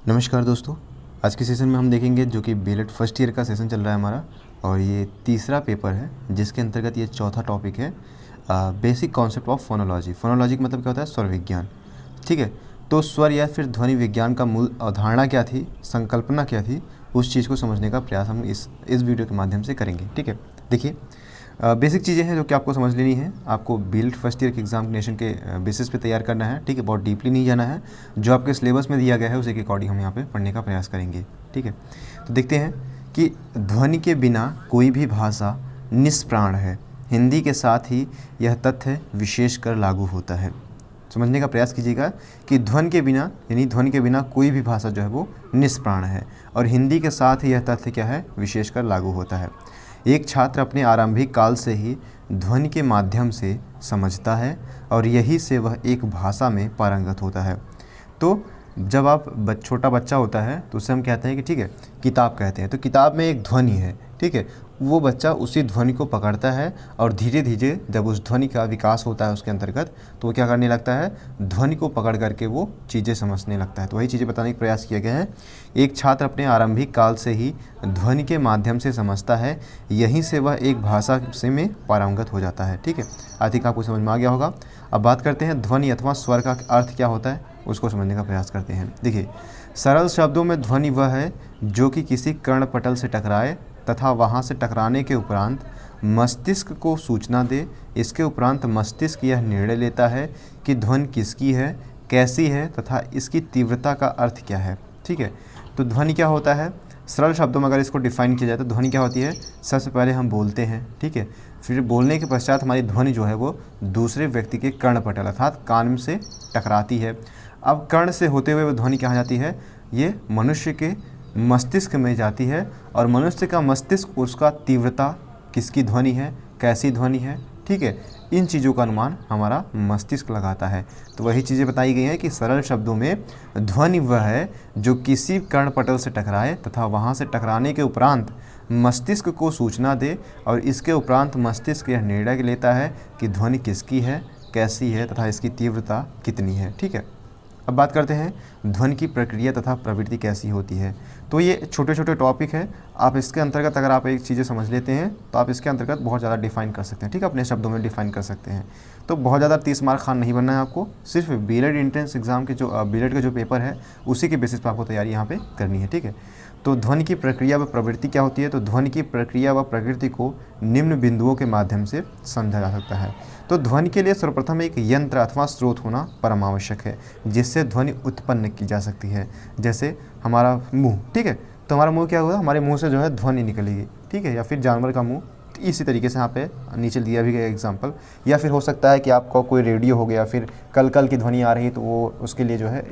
नमस्कार दोस्तों। आज के सेशन में हम देखेंगे जो कि बीएलएड फर्स्ट ईयर का सेशन चल रहा है हमारा, और ये तीसरा पेपर है जिसके अंतर्गत ये चौथा टॉपिक है basic concept of phonology. Phonology का मतलब क्या होता है? स्वर विज्ञान। ठीक है, तो स्वर या फिर ध्वनि विज्ञान का मूल अवधारणा क्या थी, संकल्पना क्या थी, उस चीज़ को समझने का प्रयास हम इस वीडियो के माध्यम से करेंगे। ठीक है, देखिए बेसिक चीज़ें हैं जो कि आपको समझ लेनी है। आपको बीएलएड फर्स्ट ईयर के एग्जामिनेशन के बेसिस पे तैयार करना है। ठीक है, बहुत डीपली नहीं जाना है। जो आपके सिलेबस में दिया गया है उसी के अकॉर्डिंग हम यहाँ पे पढ़ने का प्रयास करेंगे। ठीक है, तो देखते हैं कि ध्वनि के बिना कोई भी भाषा निष्प्राण है। हिंदी के साथ ही यह तथ्य विशेषकर लागू होता है। समझने का प्रयास कीजिएगा कि ध्वनि के बिना, यानी ध्वनि के बिना कोई भी भाषा जो है वो निष्प्राण है, और हिंदी के साथ ही यह तथ्य क्या है? विशेषकर लागू होता है। एक छात्र अपने आरंभिक काल से ही ध्वनि के माध्यम से समझता है और यही से वह एक भाषा में पारंगत होता है। तो जब आप छोटा बच्चा होता है तो उसे हम कहते हैं कि ठीक है, किताब कहते हैं, तो किताब में एक ध्वनि है। ठीक है, वो बच्चा उसी ध्वनि को पकड़ता है और धीरे धीरे जब उस ध्वनि का विकास होता है उसके अंतर्गत, तो वो क्या करने लगता है? ध्वनि को पकड़ करके वो चीज़ें समझने लगता है। तो वही चीज़ें बताने का प्रयास किया गया है। एक छात्र अपने आरंभिक काल से ही ध्वनि के माध्यम से समझता है, यहीं से वह एक भाषा से में पारंगत हो जाता है। ठीक है, आई थिंक आपको समझ में आ गया होगा। अब बात करते हैं ध्वनि अथवा स्वर का अर्थ क्या होता है, उसको समझने का प्रयास करते हैं। देखिए, सरल शब्दों में ध्वनि वह है जो कि किसी कर्णपटल से टकराए तथा वहाँ से टकराने के उपरांत मस्तिष्क को सूचना दे। इसके उपरांत मस्तिष्क यह निर्णय लेता है कि ध्वनि किसकी है, कैसी है तथा इसकी तीव्रता का अर्थ क्या है। ठीक है, तो ध्वनि क्या होता है? सरल शब्दों में अगर इसको डिफाइन किया जाए तो ध्वनि क्या होती है? सबसे पहले हम बोलते हैं, ठीक है, फिर बोलने के पश्चात हमारी ध्वनि जो है वो दूसरे व्यक्ति के कर्णपटल अर्थात कान से टकराती है। अब कर्ण से होते हुए वो ध्वनि कहाँ जाती है? ये मनुष्य के मस्तिष्क में जाती है, और मनुष्य का मस्तिष्क उसका तीव्रता किसकी ध्वनि है, कैसी ध्वनि है, ठीक है, इन चीज़ों का अनुमान हमारा मस्तिष्क लगाता है। तो वही चीज़ें बताई गई हैं कि सरल शब्दों में ध्वनि वह है जो किसी कर्णपटल से टकराए तथा वहाँ से टकराने के उपरांत मस्तिष्क को सूचना दे, और इसके उपरांत मस्तिष्क यह निर्णय लेता है कि ध्वनि किसकी है, कैसी है तथा इसकी तीव्रता कितनी है। ठीक है, अब बात करते हैं ध्वनि की प्रक्रिया तथा प्रवृत्ति कैसी होती है। तो ये छोटे छोटे टॉपिक है, आप इसके अंतर्गत अगर आप एक चीज़ें समझ लेते हैं तो आप इसके अंतर्गत बहुत ज़्यादा डिफाइन कर सकते हैं। ठीक है, अपने शब्दों में डिफाइन कर सकते हैं। तो बहुत ज़्यादा 30 मार्क खान नहीं बनना है आपको, सिर्फ बीएलएड एंट्रेंस एग्जाम के जो बीएलएड का जो पेपर है उसी के बेसिस पर आपको तैयारी यहाँ पर करनी है। ठीक है, तो ध्वनि की प्रक्रिया व प्रवृत्ति क्या होती है? तो ध्वनि की प्रक्रिया व प्रकृति को निम्न बिंदुओं के माध्यम से समझा जा सकता है। तो ध्वनि के लिए सर्वप्रथम एक यंत्र अथवा स्रोत होना परम आवश्यक है जिससे ध्वनि उत्पन्न की जा सकती है। जैसे हमारा मुंह, ठीक है, तो हमारा मुंह क्या होगा? हमारे मुंह से जो है ध्वनि निकलेगी। ठीक है, या फिर जानवर का मुंह, तो इसी तरीके से यहाँ पे नीचे दिया भी गया एग्जाम्पल। या फिर हो सकता है कि आपका कोई रेडियो हो गया, फिर कल कल की ध्वनि आ रही है, तो वो उसके लिए जो है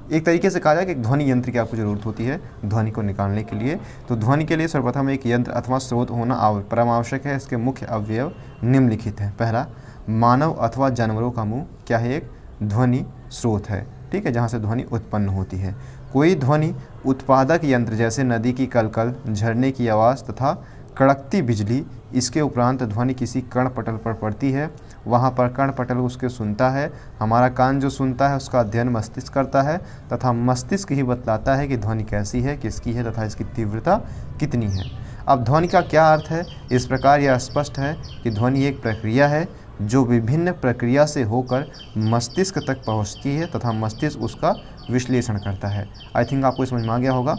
एक तरीके से कहा जाए कि एक ध्वनि यंत्र की आपको ज़रूरत होती है ध्वनि को निकालने के लिए। तो ध्वनि के लिए सर्वप्रथम एक यंत्र अथवा स्रोत होना परम आवश्यक है। इसके मुख्य अवयव निम्नलिखित हैं। पहला, मानव अथवा जानवरों का मुंह क्या है? एक ध्वनि स्रोत है। ठीक है, जहाँ से ध्वनि उत्पन्न होती है। कोई ध्वनि उत्पादक यंत्र जैसे नदी की कलकल, झरने की आवाज़ तथा कड़कती बिजली, इसके उपरांत ध्वनि किसी कर्णपटल पर पड़ती है, वहाँ पर कर्णपटल उसके सुनता है। हमारा कान जो सुनता है उसका अध्ययन मस्तिष्क करता है तथा मस्तिष्क ही बतलाता है कि ध्वनि कैसी है, किसकी है तथा इसकी तीव्रता कितनी है। अब ध्वनि का क्या अर्थ है? इस प्रकार यह स्पष्ट है कि ध्वनि एक प्रक्रिया है जो विभिन्न प्रक्रिया से होकर मस्तिष्क तक पहुँचती है तथा मस्तिष्क उसका विश्लेषण करता है। आई थिंक आपको समझ में आ गया होगा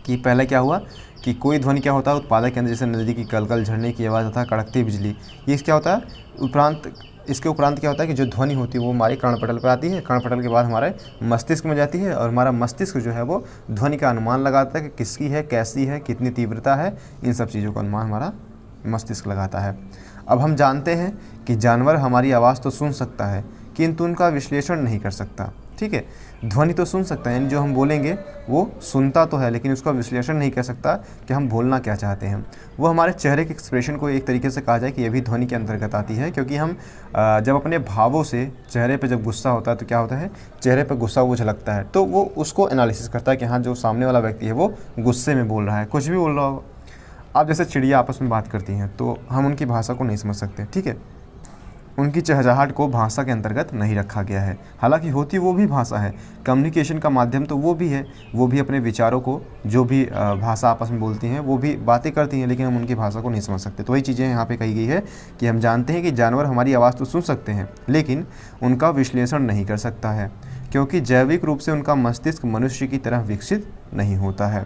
कि पहले क्या हुआ कि कोई ध्वनि क्या होता है? उत्पादक यंत्र जैसे नदी की कलकल, झरने की आवाज़ तथा कड़कती बिजली। ये क्या होता है? इसके उपरांत क्या होता है कि जो ध्वनि होती है वो हमारे कर्णपटल पर आती है। कर्णपटल के बाद हमारे मस्तिष्क में जाती है, और हमारा मस्तिष्क जो है वो ध्वनि का अनुमान लगाता है कि किसकी है, कैसी है, कितनी तीव्रता है। इन सब चीज़ों का अनुमान हमारा मस्तिष्क लगाता है। अब हम जानते हैं कि जानवर हमारी आवाज़ तो सुन सकता है किंतु उनका विश्लेषण नहीं कर सकता। ठीक है, ध्वनि तो सुन सकता है, यानी जो हम बोलेंगे वो सुनता तो है, लेकिन उसका विश्लेषण नहीं कर सकता कि हम बोलना क्या चाहते हैं। वो हमारे चेहरे के एक्सप्रेशन को एक तरीके से कहा जाए कि ये भी ध्वनि के अंतर्गत आती है, क्योंकि हम जब अपने भावों से चेहरे पे जब गुस्सा होता है तो क्या होता है? चेहरे पे गुस्सा वो झलकता है, तो वो उसको एनालिसिस करता है कि हाँ, जो सामने वाला व्यक्ति है वो गुस्से में बोल रहा है, कुछ भी बोल रहा हो। आप जैसे चिड़िया आपस में बात करती हैं तो हम उनकी भाषा को नहीं समझ सकते। ठीक है, उनकी चहचहाहट को भाषा के अंतर्गत नहीं रखा गया है। हालांकि होती वो भी भाषा है, कम्युनिकेशन का माध्यम तो वो भी है, वो भी अपने विचारों को, जो भी भाषा आपस में बोलती हैं वो भी बातें करती हैं, लेकिन हम उनकी भाषा को नहीं समझ सकते। तो वही चीज़ें यहाँ पे कही गई है कि हम जानते हैं कि जानवर हमारी आवाज़ तो सुन सकते हैं, लेकिन उनका विश्लेषण नहीं कर सकता है, क्योंकि जैविक रूप से उनका मस्तिष्क मनुष्य की तरह विकसित नहीं होता है।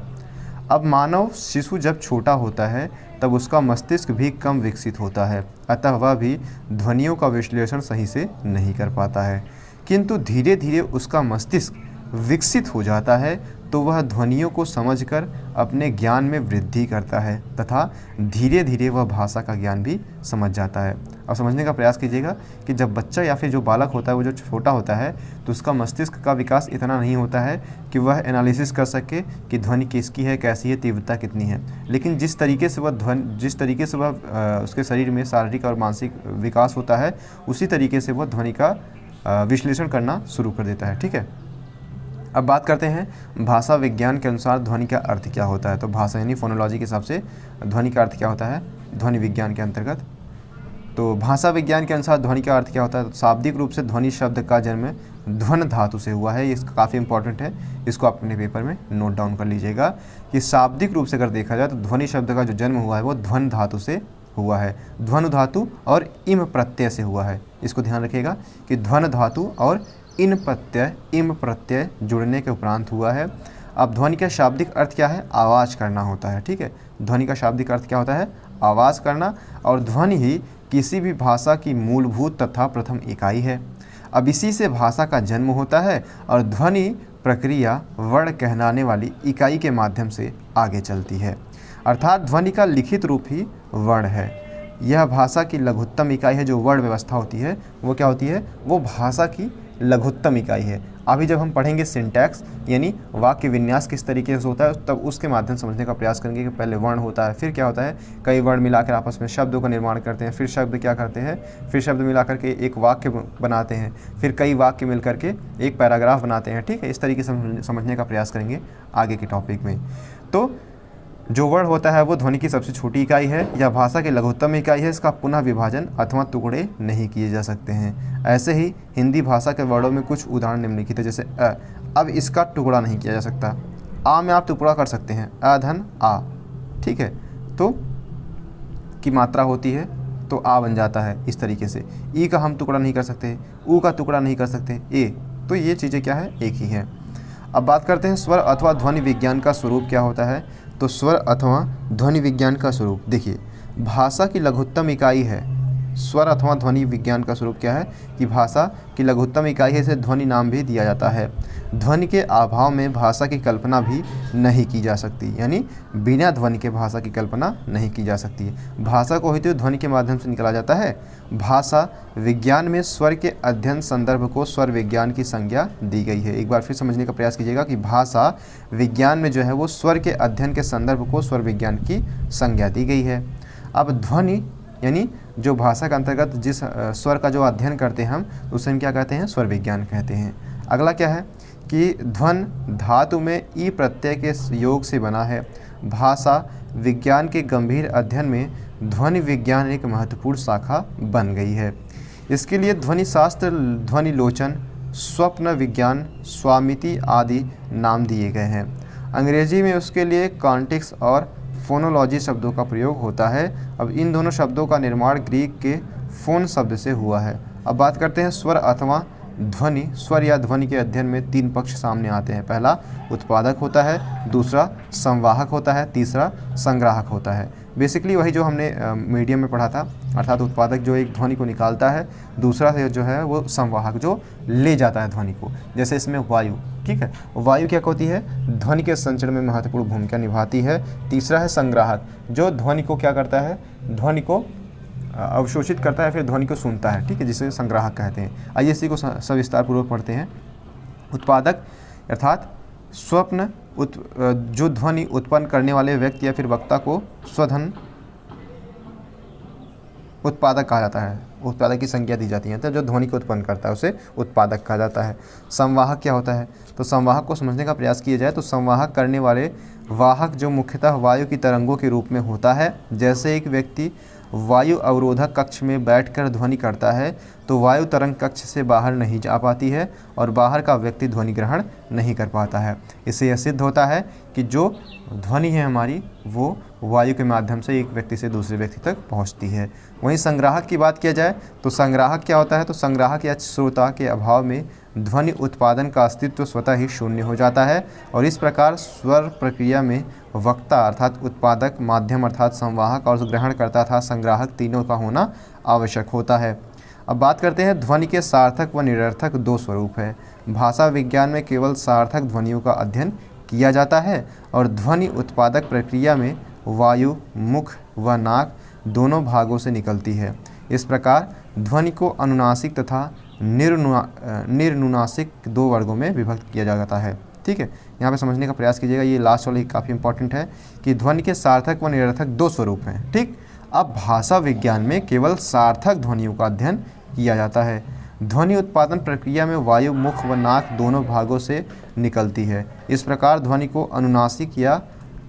अब मानव शिशु जब छोटा होता है तब उसका मस्तिष्क भी कम विकसित होता है, अतः वह भी ध्वनियों का विश्लेषण सही से नहीं कर पाता है। किंतु धीरे धीरे उसका मस्तिष्क विकसित हो जाता है तो वह ध्वनियों को समझकर अपने ज्ञान में वृद्धि करता है तथा धीरे धीरे वह भाषा का ज्ञान भी समझ जाता है। अब समझने का प्रयास कीजिएगा कि जब बच्चा या फिर जो बालक होता है वो जो छोटा होता है तो उसका मस्तिष्क का विकास इतना नहीं होता है कि वह एनालिसिस कर सके कि ध्वनि किसकी है, कैसी है, तीव्रता कितनी है। लेकिन जिस तरीके से वह उसके शरीर में शारीरिक और मानसिक विकास होता है, उसी तरीके से वह ध्वनि का विश्लेषण करना शुरू कर देता है। ठीक है, अब बात करते हैं भाषा विज्ञान के अनुसार ध्वनि का अर्थ क्या होता है। तो भाषा यानी फोनोलॉजी के हिसाब से ध्वनि का अर्थ क्या होता है ध्वनि विज्ञान के अंतर्गत। तो भाषा विज्ञान के अनुसार ध्वनि का अर्थ क्या होता है। तो शाब्दिक रूप से ध्वनि शब्द का जन्म ध्वन धातु से हुआ है। ये काफ़ी इंपॉर्टेंट है, इसको आप अपने पेपर में नोट डाउन कर लीजिएगा कि शाब्दिक रूप से अगर देखा जाए तो ध्वनि शब्द का जो जन्म हुआ है वो ध्वन धातु से हुआ है। ध्वनु धातु और इम प्रत्यय से हुआ है। इसको ध्यान रखिएगा कि ध्वन धातु और इम प्रत्यय जुड़ने के उपरांत हुआ है। अब ध्वनि का शाब्दिक अर्थ क्या है, आवाज़ करना होता है। ठीक है, ध्वनि का शाब्दिक अर्थ क्या होता है, आवाज़ करना, और ध्वनि ही किसी भी भाषा की मूलभूत तथा प्रथम इकाई है। अब इसी से भाषा का जन्म होता है और ध्वनि प्रक्रिया वर्ण कहलाने वाली इकाई के माध्यम से आगे चलती है, अर्थात ध्वनि का लिखित रूप ही वर्ण है। यह भाषा की लघुत्तम इकाई है। जो वर्ण व्यवस्था होती है वो क्या होती है, वो भाषा की लघुत्तम इकाई है। अभी जब हम पढ़ेंगे सिंटैक्स यानी वाक्य विन्यास किस तरीके से होता है, तब उसके माध्यम से समझने का प्रयास करेंगे कि पहले वर्ण होता है, फिर क्या होता है, कई वर्ण मिलाकर आपस में शब्दों का निर्माण करते हैं, फिर शब्द क्या करते हैं, फिर शब्द मिलाकर के एक वाक्य बनाते हैं, फिर कई वाक्य मिल करके एक पैराग्राफ बनाते हैं। ठीक है, इस तरीके से समझने का प्रयास करेंगे आगे के टॉपिक में। तो जो वर्ण होता है वो ध्वनि की सबसे छोटी इकाई है या भाषा की लघुत्तम इकाई है। इसका पुनः विभाजन अथवा टुकड़े नहीं किए जा सकते हैं। ऐसे ही हिंदी भाषा के वर्णों में कुछ उदाहरण निम्नलिखित है, जैसे अ, अब इसका टुकड़ा नहीं किया जा सकता। आ में आप टुकड़ा कर सकते हैं, अ धन आ। ठीक है, तो की मात्रा होती है तो आ बन जाता है इस तरीके से। ई का हम टुकड़ा नहीं कर सकते, ऊ का टुकड़ा नहीं कर सकते, ए। तो ये चीज़ें क्या है, एक ही है। अब बात करते हैं स्वर अथवा ध्वनि विज्ञान का स्वरूप क्या होता है। तो स्वर अथवा ध्वनि विज्ञान का स्वरूप देखिए, भाषा की लघुत्तम इकाई है। स्वर अथवा ध्वनि विज्ञान का स्वरूप क्या है कि भाषा की लघुत्तम इकाई है, इसे ध्वनि नाम भी दिया जाता है। ध्वनि के अभाव में भाषा की कल्पना भी नहीं की जा सकती, यानी बिना ध्वनि के भाषा की कल्पना नहीं की जा सकती। भाषा को होते हुए ध्वनि के माध्यम से निकाला जाता है। भाषा विज्ञान में स्वर के अध्ययन संदर्भ को स्वर विज्ञान की संज्ञा दी गई है। एक बार फिर समझने का प्रयास कीजिएगा कि भाषा विज्ञान में जो है वो स्वर के अध्ययन के संदर्भ को स्वर विज्ञान की संज्ञा दी गई है। अब ध्वनि यानी जो भाषा के अंतर्गत जिस स्वर का जो अध्ययन करते हैं हम, उसे हम क्या कहते हैं, स्वर विज्ञान कहते हैं। अगला क्या है कि ध्वन धातु में ई प्रत्यय के योग से बना है। भाषा विज्ञान के गंभीर अध्ययन में ध्वनि विज्ञान एक महत्वपूर्ण शाखा बन गई है। इसके लिए ध्वनि शास्त्र, ध्वनि लोचन, स्वप्न विज्ञान, स्वामिति आदि नाम दिए गए हैं। अंग्रेजी में उसके लिए कॉन्टेक्स्ट और फोनोलॉजी शब्दों का प्रयोग होता है। अब इन दोनों शब्दों का निर्माण ग्रीक के फोन शब्द से हुआ है। अब बात करते हैं स्वर अथवा ध्वनि। स्वर या ध्वनि के अध्ययन में तीन पक्ष सामने आते हैं। पहला उत्पादक होता है, दूसरा संवाहक होता है, तीसरा संग्राहक होता है। बेसिकली वही जो हमने मीडियम में पढ़ा था, अर्थात उत्पादक जो एक ध्वनि को निकालता है, दूसरा जो है वो संवाहक जो ले जाता है ध्वनि को। जैसे इसमें वायु, ठीक है, वायु क्या होती है, ध्वनि के संचरण में महत्वपूर्ण भूमिका निभाती है। तीसरा है संग्राहक, जो ध्वनि को क्या करता है, ध्वनि को अवशोषित करता है, फिर ध्वनि को सुनता है। ठीक है, जिसे संग्राहक कहते हैं। आइए इसी को सविस्तार पूर्वक पढ़ते हैं। उत्पादक अर्थात स्वप्न जो ध्वनि उत्पन्न करने वाले व्यक्ति या फिर वक्ता को स्वधन उत्पादक कहा जाता है। उत्पादक की संज्ञा दी जाती है, तो जो ध्वनि को उत्पन्न करता है उसे उत्पादक कहा जाता है। संवाहक क्या होता है, तो संवाहक को समझने का प्रयास किया जाए तो संवाहक करने वाले वाहक जो मुख्यतः वायु की तरंगों के रूप में होता है। जैसे एक व्यक्ति वायु अवरोधक कक्ष में बैठकर ध्वनि करता है तो वायु तरंग कक्ष से बाहर नहीं जा पाती है और बाहर का व्यक्ति ध्वनि ग्रहण नहीं कर पाता है। इससे यह सिद्ध होता है कि जो ध्वनि है हमारी वो वायु के माध्यम से एक व्यक्ति से दूसरे व्यक्ति तक पहुंचती है। वहीं संग्राहक की बात किया जाए तो संग्राहक क्या होता है, तो संग्राहक या श्रोता के अभाव में ध्वनि उत्पादन का अस्तित्व स्वतः ही शून्य हो जाता है और इस प्रकार स्वर प्रक्रिया में वक्ता अर्थात उत्पादक, माध्यम अर्थात संवाहक और ग्रहणकर्ता अर्थात संग्राहक तीनों का होना आवश्यक होता है। अब बात करते हैं ध्वनि के सार्थक व निरर्थक दो स्वरूप है। भाषा विज्ञान में केवल सार्थक ध्वनियों का अध्ययन किया जाता है और ध्वनि उत्पादक प्रक्रिया में वायु मुख व नाक दोनों भागों से निकलती है। इस प्रकार ध्वनि को अनुनासिक तथा निर्नुनासिक दो वर्गों में विभक्त किया जाता है। ठीक है, यहाँ पे समझने का प्रयास कीजिएगा, ये लास्ट वाली काफ़ी इंपॉर्टेंट है कि ध्वनि के सार्थक व निरर्थक दो स्वरूप हैं। ठीक, अब भाषा विज्ञान में केवल सार्थक ध्वनियों का अध्ययन किया जाता है। ध्वनि उत्पादन प्रक्रिया में वायु मुख व नाक दोनों भागों से निकलती है। इस प्रकार ध्वनि को अनुनासिक या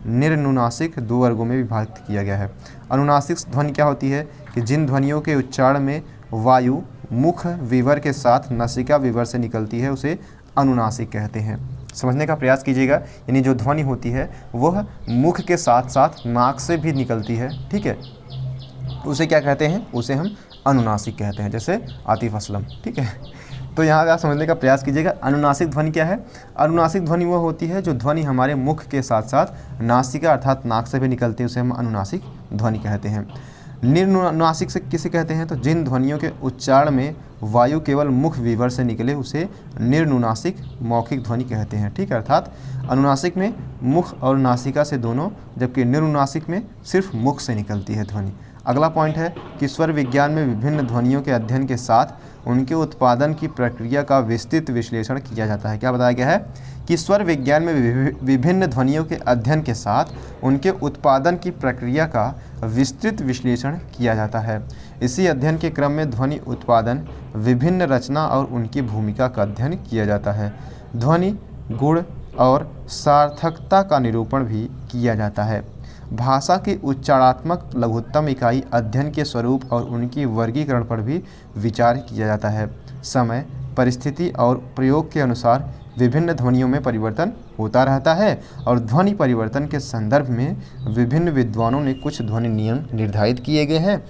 निर्नुनासिक दो वर्गों में विभाजित किया गया है। अनुनासिक ध्वनि क्या होती है कि जिन ध्वनियों के उच्चारण में वायु मुख विवर के साथ नासिका विवर से निकलती है उसे अनुनासिक कहते हैं। समझने का प्रयास कीजिएगा, यानी जो ध्वनि होती है वह मुख के साथ साथ नाक से भी निकलती है। ठीक है, उसे क्या कहते हैं, उसे हम अनुनासिक कहते हैं, जैसे आतिफ असलम। ठीक है, तो यहाँ आप समझने का प्रयास कीजिएगा अनुनासिक ध्वनि क्या है। अनुनासिक ध्वनि वो होती है जो ध्वनि हमारे मुख के साथ साथ नासिका अर्थात नाक से भी निकलती है, उसे हम अनुनासिक ध्वनि कहते हैं। निर्नुनासिक से किसे कहते हैं, तो जिन ध्वनियों के उच्चारण में वायु केवल मुख विवर से निकले उसे निर्नुनासिक मौखिक ध्वनि कहते हैं। ठीक है, अर्थात अनुनासिक में मुख और नासिका से दोनों, जबकि निर्नुनासिक में सिर्फ मुख से निकलती है ध्वनि। अगला पॉइंट है कि स्वर विज्ञान में विभिन्न ध्वनियों के अध्ययन के साथ उनके उत्पादन की प्रक्रिया का विस्तृत विश्लेषण किया जाता है। क्या बताया गया है कि स्वर विज्ञान में विभिन्न ध्वनियों के अध्ययन के साथ उनके उत्पादन की प्रक्रिया का विस्तृत विश्लेषण किया जाता है। इसी अध्ययन के क्रम में ध्वनि उत्पादन, विभिन्न रचना और उनकी भूमिका का अध्ययन किया जाता है। ध्वनि गुण और सार्थकता का निरूपण भी किया जाता है। भाषा की उच्चारात्मक लघुत्तम इकाई अध्ययन के स्वरूप और उनकी वर्गीकरण पर भी विचार किया जाता है। समय, परिस्थिति और प्रयोग के अनुसार विभिन्न ध्वनियों में परिवर्तन होता रहता है और ध्वनि परिवर्तन के संदर्भ में विभिन्न विद्वानों ने कुछ ध्वनि नियम निर्धारित किए गए हैं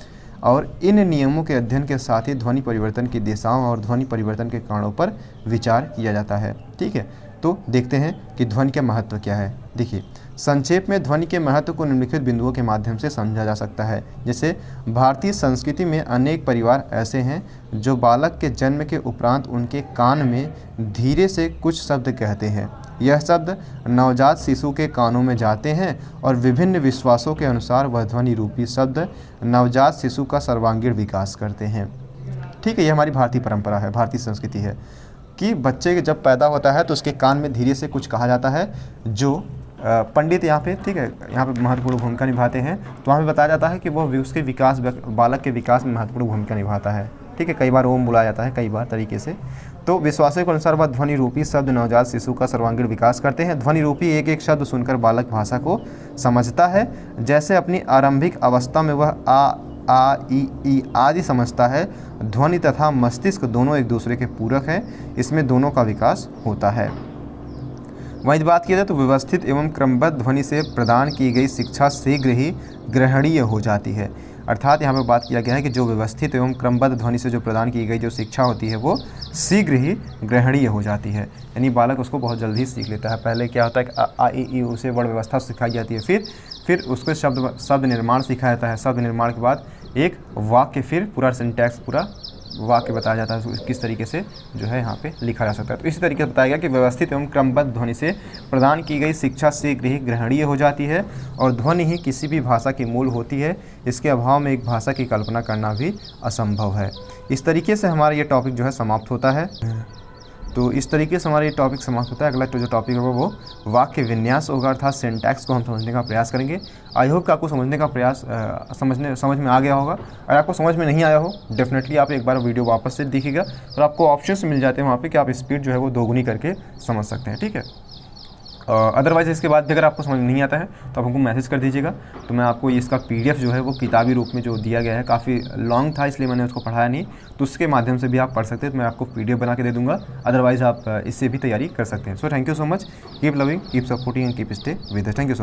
और इन नियमों के अध्ययन के साथ ही ध्वनि परिवर्तन की दिशाओं और ध्वनि परिवर्तन के कारणों पर विचार किया जाता है। ठीक है, तो देखते हैं कि ध्वनि का महत्व क्या है। देखिए, संक्षेप में ध्वनि के महत्व को निम्नलिखित बिंदुओं के माध्यम से समझा जा सकता है। जैसे भारतीय संस्कृति में अनेक परिवार ऐसे हैं जो बालक के जन्म के उपरांत उनके कान में धीरे से कुछ शब्द कहते हैं। यह शब्द नवजात शिशु के कानों में जाते हैं और विभिन्न विश्वासों के अनुसार वह ध्वनि रूपी शब्द नवजात शिशु का सर्वांगीण विकास करते हैं। ठीक है, यह हमारी भारतीय परंपरा है, भारतीय संस्कृति है कि बच्चे जब पैदा होता है तो उसके कान में धीरे से कुछ कहा जाता है जो पंडित यहाँ पे, ठीक है, यहाँ पे महत्वपूर्ण भूमिका निभाते हैं। तो वहाँ पे बताया जाता है कि वह उसके विकास, बालक के विकास में महत्वपूर्ण भूमिका निभाता है। ठीक है, कई बार ओम बुलाया जाता है, कई बार तरीके से। तो विश्वासों के अनुसार वह ध्वनि रूपी शब्द नवजात शिशु का सर्वांगीण विकास करते हैं। ध्वनि रूपी एक एक शब्द सुनकर बालक भाषा को समझता है। जैसे अपनी आरंभिक अवस्था में वह आ ई आदि समझता है, ध्वनि तथा मस्तिष्क दोनों एक दूसरे के पूरक हैं, इसमें दोनों का विकास होता है। वहीं बात की जाए तो व्यवस्थित एवं क्रमबद्ध ध्वनि से प्रदान की गई शिक्षा शीघ्र ही ग्रहणीय हो जाती है। अर्थात यहाँ पर बात किया गया है कि जो व्यवस्थित एवं क्रमबद्ध ध्वनि से जो प्रदान की गई जो शिक्षा होती है वो शीघ्र ही ग्रहणीय हो जाती है, यानी बालक उसको बहुत जल्दी सीख लेता है। पहले क्या होता है कि आ ई ई उसे वर्ण व्यवस्था सिखाई जाती है, फिर उसको शब्द निर्माण सिखाया जाता है। शब्द निर्माण के बाद एक वाक्य, फिर पूरा सिंटैक्स, पूरा वाक्य बताया जाता है किस तरीके से जो है यहाँ पे लिखा जा सकता है। तो इसी तरीके से बताया गया कि व्यवस्थित एवं क्रमबद्ध ध्वनि से प्रदान की गई शिक्षा शीघ्र ही ग्रहणीय हो जाती है और ध्वनि ही किसी भी भाषा की मूल होती है। इसके अभाव में एक भाषा की कल्पना करना भी असंभव है। इस तरीके से हमारा ये टॉपिक जो है समाप्त होता है। तो इस तरीके से हमारा ये टॉपिक समाप्त होता है। अगला जो टॉपिक होगा वो वाक्य विन्यास होगा, अर्थात सिंटैक्स को हम समझने का प्रयास करेंगे। आई होप कि आपको समझने का प्रयास समझ में आ गया होगा। अगर आपको समझ में नहीं आया हो, डेफिनेटली आप एक बार वीडियो वापस से देखिएगा और आपको ऑप्शंस मिल जाते हैं वहाँ पे कि आप स्पीड जो है वो दोगुनी करके समझ सकते हैं। ठीक है, अदरवाइज़ इसके बाद भी अगर आपको समझ नहीं आता है तो आप हमको मैसेज कर दीजिएगा, तो मैं आपको इसका PDF जो है वो किताबी रूप में जो दिया गया है, काफ़ी लॉन्ग था इसलिए मैंने उसको पढ़ाया नहीं, तो उसके माध्यम से भी आप पढ़ सकते हैं, तो मैं आपको PDF बना के दे दूँगा। अदरवाइज़ आप इससे भी तैयारी कर सकते हैं। So thank you so much, keep loving, keep supporting and keep stay with us. Thank you so much.